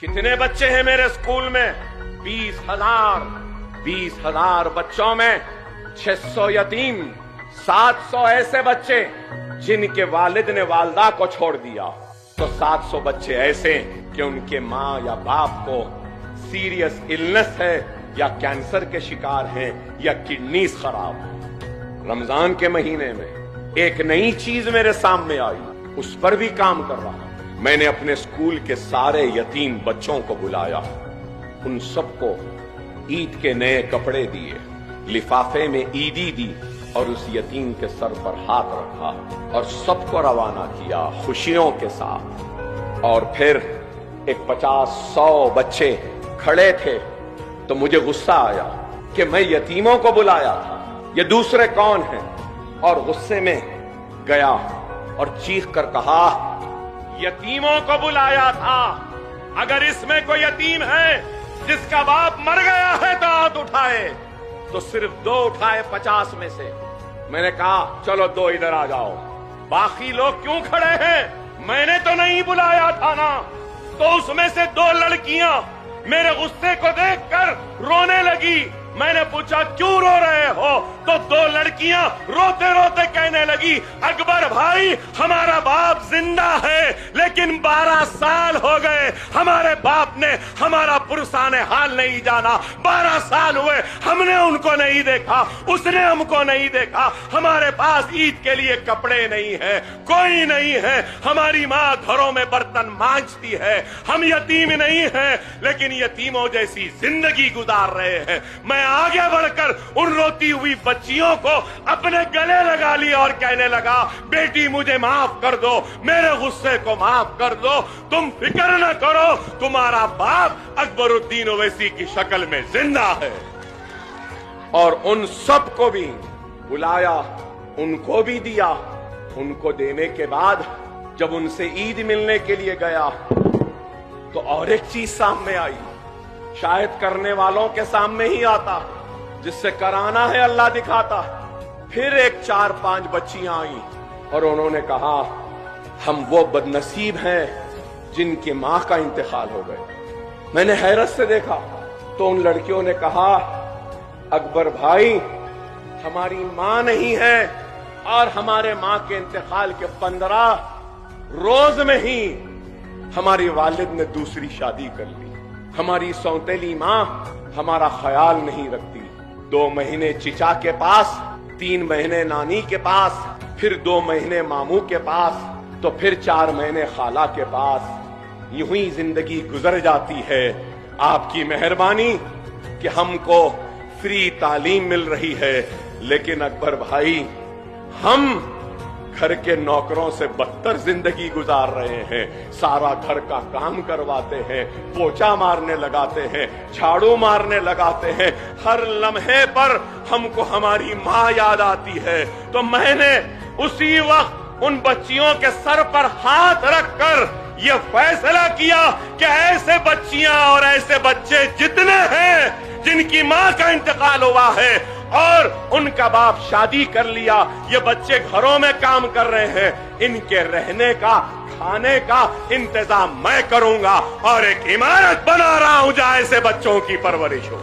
कितने बच्चे हैं मेरे स्कूल में? 20,000 बच्चों में 600 यतीम, 700 ऐसे बच्चे जिनके वालिद ने वालदा को छोड़ दिया, तो 700 बच्चे ऐसे कि उनके माँ या बाप को सीरियस इलनेस है या कैंसर के शिकार हैं या किडनीज खराब है। रमजान के महीने में एक नई चीज मेरे सामने आई, उस पर भी काम कर रहा हूं। मैंने अपने स्कूल के सारे यतीम बच्चों को बुलाया, उन सबको ईद के नए कपड़े दिए, लिफाफे में ईदी दी और उस यतीम के सर पर हाथ रखा और सबको रवाना किया खुशियों के साथ। और फिर एक 50-100 बच्चे खड़े थे, तो मुझे गुस्सा आया कि मैं यतीमों को बुलाया था, ये दूसरे कौन हैं? और गुस्से में गया और चीख कर कहा, यतीमों को बुलाया था, अगर इसमें कोई यतीम है जिसका बाप मर गया है तो हाथ उठाए। तो सिर्फ 2 उठाए 50 में से। मैंने कहा चलो 2 इधर आ जाओ। बाकी लोग क्यों खड़े हैं? मैंने तो नहीं बुलाया था ना। तो उसमें से 2 लड़कियां मेरे गुस्से को देखकर रोने लगी। मैंने पूछा क्यों रो रहे हो? तो 2 लड़कियां रोते रोते कहने लगी, अकबर भाई हमारा बाप जिंदा है लेकिन 12 साल हो गए, हमारे बाप ने हमारा पुरसाने हाल नहीं जाना, 12 साल हुए हमने उनको नहीं देखा, उसने हमको नहीं देखा, हमारे पास ईद के लिए कपड़े नहीं है, कोई नहीं है, हमारी माँ घरों में बर्तन मांजती है, हम यतीम नहीं हैं लेकिन यतीमों जैसी जिंदगी गुजार रहे हैं। मैं आगे बढ़कर उन रोती हुई बच्चियों को अपने गले लगा लिया और कहने लगा, बेटी मुझे माफ कर दो, मेरे गुस्से को माफ कर दो, तुम फिक्र न करो, तुम्हारा बाप अकबरुद्दीन ओवैसी की शक्ल में जिंदा है। और उन सब को भी बुलाया, उनको भी दिया। उनको देने के बाद जब उनसे ईद मिलने के लिए गया तो और एक चीज सामने आई, शायद करने वालों के सामने ही आता, जिससे कराना है अल्लाह दिखाता। फिर एक 4-5 बच्चियां आई और उन्होंने कहा, हम वो बदनसीब हैं जिनकी मां का इंतकाल हो गया। मैंने हैरत से देखा तो उन लड़कियों ने कहा, अकबर भाई हमारी मां नहीं है और हमारे मां के इंतकाल के 15 रोज में ही हमारी वालिद ने दूसरी शादी कर ली। हमारी सौतेली माँ हमारा ख्याल नहीं रखती। 2 महीने चिचा के पास, 3 महीने नानी के पास, फिर 2 महीने मामू के पास, तो फिर 4 महीने खाला के पास। यूं ही जिंदगी गुजर जाती है। आपकी मेहरबानी कि हमको फ्री तालीम मिल रही है, लेकिन अकबर भाई हम घर के नौकरों से बदतर जिंदगी गुजार रहे हैं। सारा घर का काम करवाते हैं, पोछा मारने लगाते हैं, झाड़ू मारने लगाते हैं, हर लम्हे पर हमको हमारी माँ याद आती है। तो मैंने उसी वक्त उन बच्चियों के सर पर हाथ रखकर यह फैसला किया कि ऐसे बच्चियां और ऐसे बच्चे जितने हैं जिनकी माँ का इंतकाल हुआ है और उनका बाप शादी कर लिया, ये बच्चे घरों में काम कर रहे हैं, इनके रहने का खाने का इंतजाम मैं करूंगा और एक इमारत बना रहा हूं जहां ऐसे बच्चों की परवरिश हो।